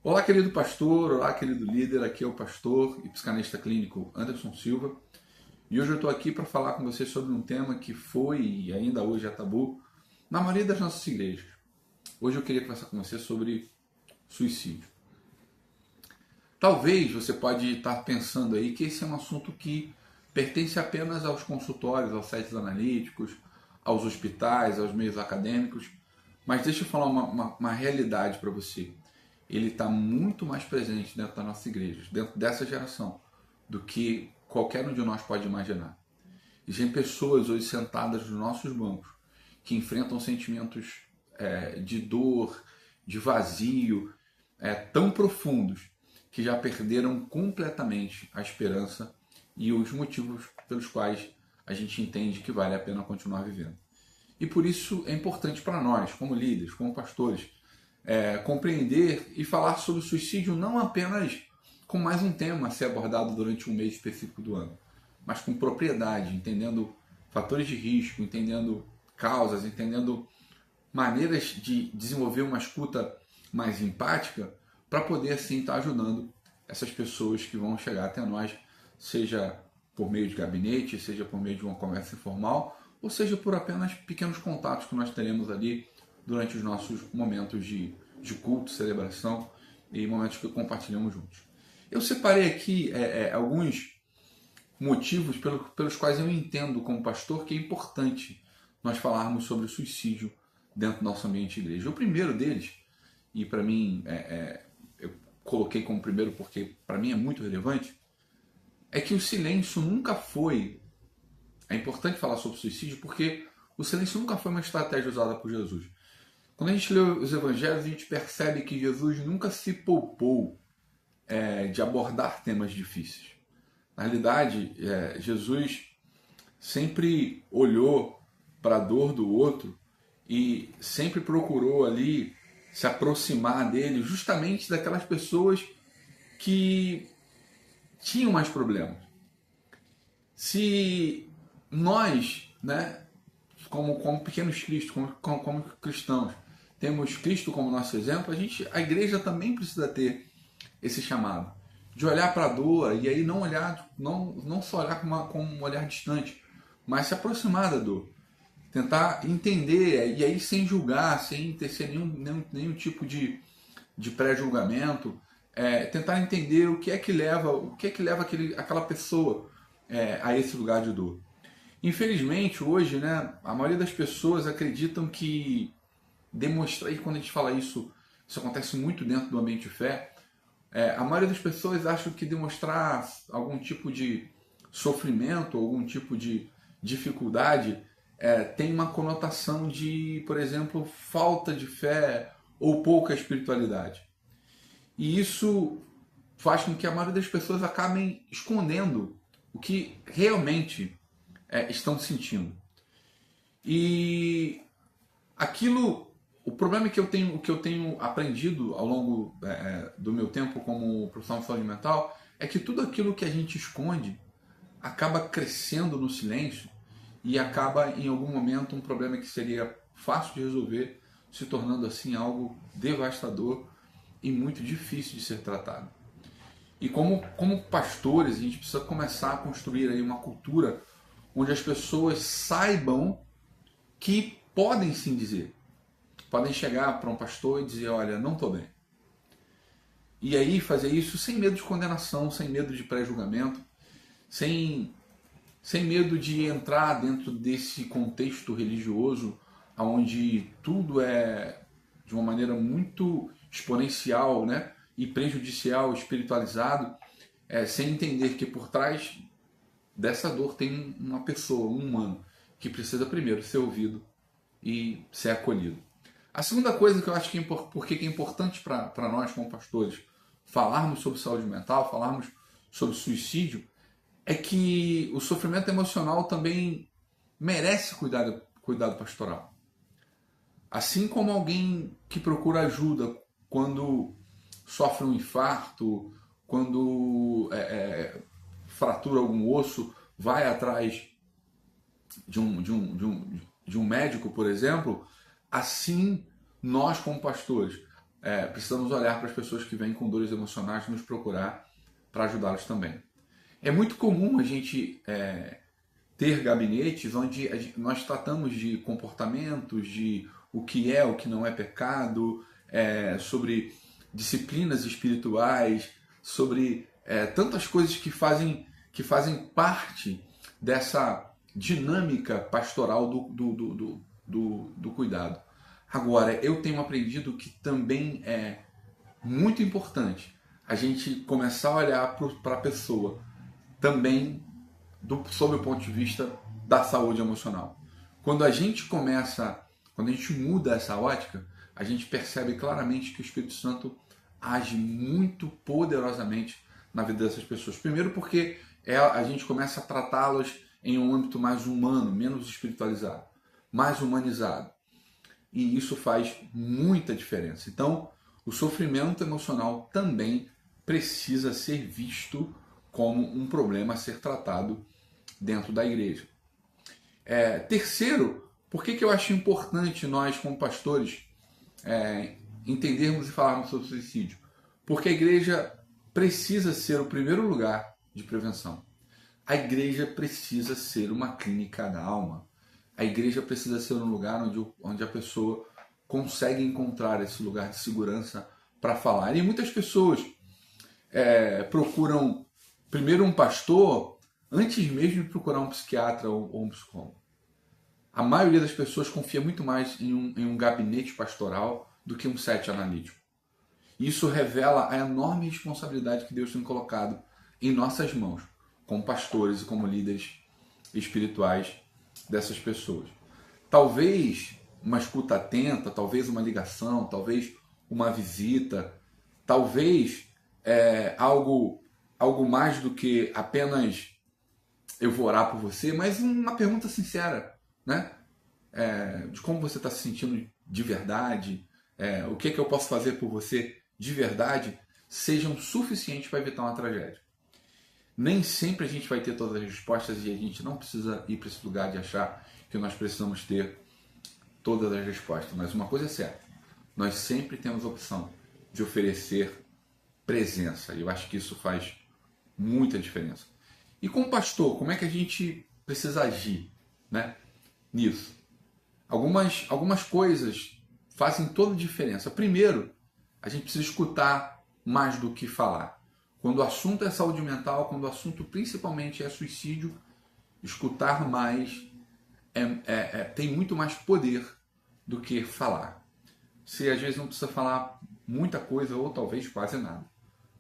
Olá, querido pastor, olá, querido líder. Aqui é o pastor e psicanalista clínico Anderson Silva. E hoje eu estou aqui para falar com você sobre um tema que foi e ainda hoje é tabu na maioria das nossas igrejas. Hoje eu queria conversar com você sobre suicídio. Talvez você pode estar pensando aí que esse é um assunto que pertence apenas aos consultórios, aos sites analíticos, aos hospitais, aos meios acadêmicos. Mas deixa eu falar uma realidade para você. Ele está muito mais presente dentro das nossas igrejas, dentro dessa geração, do que qualquer um de nós pode imaginar. Existem pessoas hoje sentadas nos nossos bancos que enfrentam sentimentos de dor, de vazio, tão profundos que já perderam completamente a esperança e os motivos pelos quais a gente entende que vale a pena continuar vivendo. E por isso é importante para nós, como líderes, como pastores, compreender e falar sobre o suicídio não apenas com mais um tema a ser abordado durante um mês específico do ano, mas com propriedade, entendendo fatores de risco, entendendo causas, entendendo maneiras de desenvolver uma escuta mais empática para poder assim estar ajudando essas pessoas que vão chegar até nós, seja por meio de gabinete, seja por meio de uma conversa informal, ou seja por apenas pequenos contatos que nós teremos ali durante os nossos momentos de culto, celebração e momentos que compartilhamos juntos. Eu separei aqui alguns motivos pelos quais eu entendo como pastor que é importante nós falarmos sobre o suicídio dentro do nosso ambiente de igreja. O primeiro deles, e para mim eu coloquei como primeiro porque para mim é muito relevante, é que o silêncio nunca foi. É importante falar sobre suicídio porque o silêncio nunca foi uma estratégia usada por Jesus. Quando a gente lê os evangelhos, a gente percebe que Jesus nunca se poupou de abordar temas difíceis. Na realidade, Jesus sempre olhou para a dor do outro e sempre procurou ali se aproximar dele, justamente daquelas pessoas que tinham mais problemas. Se nós, como pequenos cristos, como cristãos, temos Cristo como nosso exemplo, a igreja também precisa ter esse chamado de olhar para a dor e aí não só olhar com um olhar distante, mas se aproximar da dor, tentar entender e aí sem julgar, sem ter nenhum tipo de pré-julgamento, tentar entender o que é que leva aquela pessoa a esse lugar de dor. Infelizmente, hoje, a maioria das pessoas acreditam que demonstrar, e quando a gente fala isso acontece muito dentro do ambiente de fé, a maioria das pessoas acham que demonstrar algum tipo de sofrimento, algum tipo de dificuldade, tem uma conotação de, por exemplo, falta de fé ou pouca espiritualidade. E isso faz com que a maioria das pessoas acabem escondendo o que realmente estão sentindo. E o problema que eu tenho aprendido ao longo do meu tempo como profissional de saúde mental é que tudo aquilo que a gente esconde acaba crescendo no silêncio e acaba em algum momento um problema que seria fácil de resolver se tornando assim algo devastador e muito difícil de ser tratado. E como pastores, a gente precisa começar a construir aí uma cultura onde as pessoas saibam que podem sim dizer. Podem chegar para um pastor e dizer, olha, não estou bem. E aí fazer isso sem medo de condenação, sem medo de pré-julgamento, sem medo de entrar dentro desse contexto religioso onde tudo é de uma maneira muito exponencial, e prejudicial, espiritualizado, sem entender que por trás dessa dor tem uma pessoa, um humano, que precisa primeiro ser ouvido e ser acolhido. A segunda coisa que eu acho que é importante para nós como pastores falarmos sobre saúde mental, falarmos sobre suicídio, é que o sofrimento emocional também merece cuidado pastoral. Assim como alguém que procura ajuda quando sofre um infarto, quando fratura algum osso, vai atrás de um médico, por exemplo, assim nós como pastores precisamos olhar para as pessoas que vêm com dores emocionais nos procurar para ajudá-los também. É muito comum a gente ter gabinetes onde nós tratamos de comportamentos, de o que é, o que não é pecado, sobre disciplinas espirituais, sobre tantas coisas que fazem parte dessa dinâmica pastoral do cuidado. Agora, eu tenho aprendido que também é muito importante a gente começar a olhar para a pessoa também sob o ponto de vista da saúde emocional. Quando a gente muda essa ótica, a gente percebe claramente que o Espírito Santo age muito poderosamente na vida dessas pessoas. Primeiro porque a gente começa a tratá-las em um âmbito mais humano, menos espiritualizado, mais humanizado. E isso faz muita diferença. Então, o sofrimento emocional também precisa ser visto como um problema a ser tratado dentro da igreja. Terceiro, por que eu acho importante nós, como pastores, entendermos e falarmos sobre suicídio? Porque a igreja precisa ser o primeiro lugar de prevenção. A igreja precisa ser uma clínica da alma. A igreja precisa ser um lugar onde a pessoa consegue encontrar esse lugar de segurança para falar. E muitas pessoas procuram primeiro um pastor antes mesmo de procurar um psiquiatra ou um psicólogo. A maioria das pessoas confia muito mais em um gabinete pastoral do que um set analítico. Isso revela a enorme responsabilidade que Deus tem colocado em nossas mãos, como pastores e como líderes espirituais dessas pessoas. Talvez uma escuta atenta, talvez uma ligação, talvez uma visita, talvez algo mais do que apenas eu vou orar por você, mas uma pergunta sincera, né? De como você está se sentindo de verdade, o que eu posso fazer por você de verdade, sejam suficientes para evitar uma tragédia. Nem sempre a gente vai ter todas as respostas e a gente não precisa ir para esse lugar de achar que nós precisamos ter todas as respostas. Mas uma coisa é certa, nós sempre temos a opção de oferecer presença. E eu acho que isso faz muita diferença. E como pastor, como é que a gente precisa agir, né, nisso? Algumas coisas fazem toda a diferença. Primeiro, a gente precisa escutar mais do que falar. Quando o assunto é saúde mental, quando o assunto principalmente é suicídio, escutar mais tem muito mais poder do que falar. Você às vezes não precisa falar muita coisa ou talvez quase nada,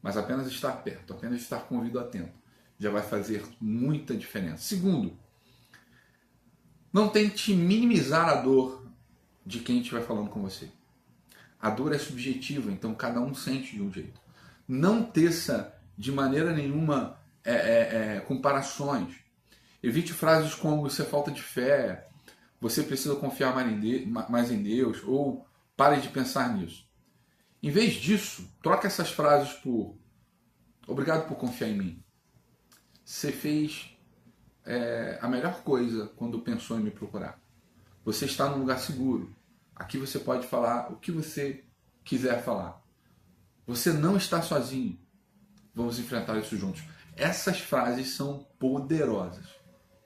mas apenas estar perto, apenas estar com o ouvido atento, já vai fazer muita diferença. Segundo, não tente minimizar a dor de quem estiver falando com você. A dor é subjetiva, então cada um sente de um jeito. Não teça de maneira nenhuma comparações. Evite frases como isso é falta de fé, você precisa confiar mais em Deus, ou pare de pensar nisso. Em vez disso, troque essas frases por obrigado por confiar em mim. Você fez a melhor coisa quando pensou em me procurar. Você está num lugar seguro. Aqui você pode falar o que você quiser falar. Você não está sozinho. Vamos enfrentar isso juntos. Essas frases são poderosas.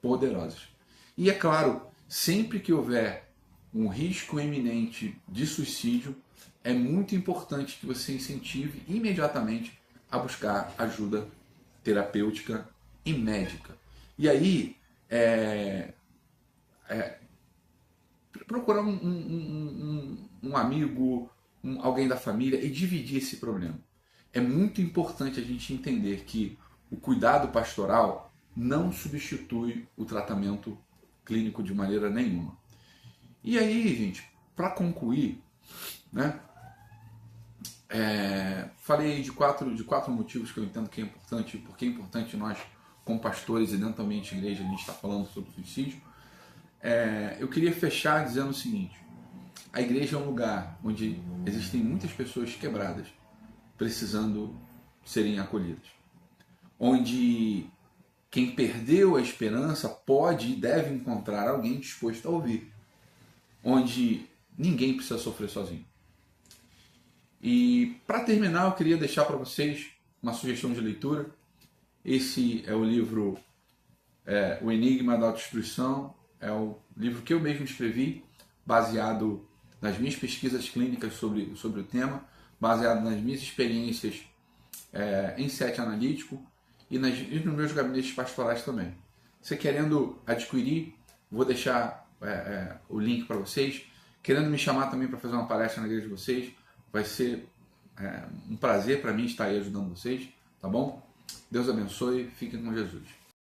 Poderosas. E é claro, sempre que houver um risco iminente de suicídio, é muito importante que você incentive imediatamente a buscar ajuda terapêutica e médica. E aí, procurar um amigo, alguém da família e dividir esse problema. É muito importante a gente entender que o cuidado pastoral não substitui o tratamento clínico de maneira nenhuma. E aí, gente, para concluir, né, falei de quatro motivos que eu entendo que é importante, porque é importante nós, como pastores e dentro do ambiente de igreja, a gente está falando sobre suicídio. Eu queria fechar dizendo o seguinte: a igreja é um lugar onde existem muitas pessoas quebradas, precisando serem acolhidas. Onde quem perdeu a esperança pode e deve encontrar alguém disposto a ouvir. Onde ninguém precisa sofrer sozinho. E para terminar, eu queria deixar para vocês uma sugestão de leitura. Esse é o livro O Enigma da Autodestruição. É o livro que eu mesmo escrevi, baseado nas minhas pesquisas clínicas sobre o tema, baseado nas minhas experiências em set analítico e nos meus gabinetes pastorais também. Você querendo adquirir, vou deixar o link para vocês. Querendo me chamar também para fazer uma palestra na igreja de vocês, vai ser um prazer para mim estar aí ajudando vocês, tá bom? Deus abençoe, fiquem com Jesus.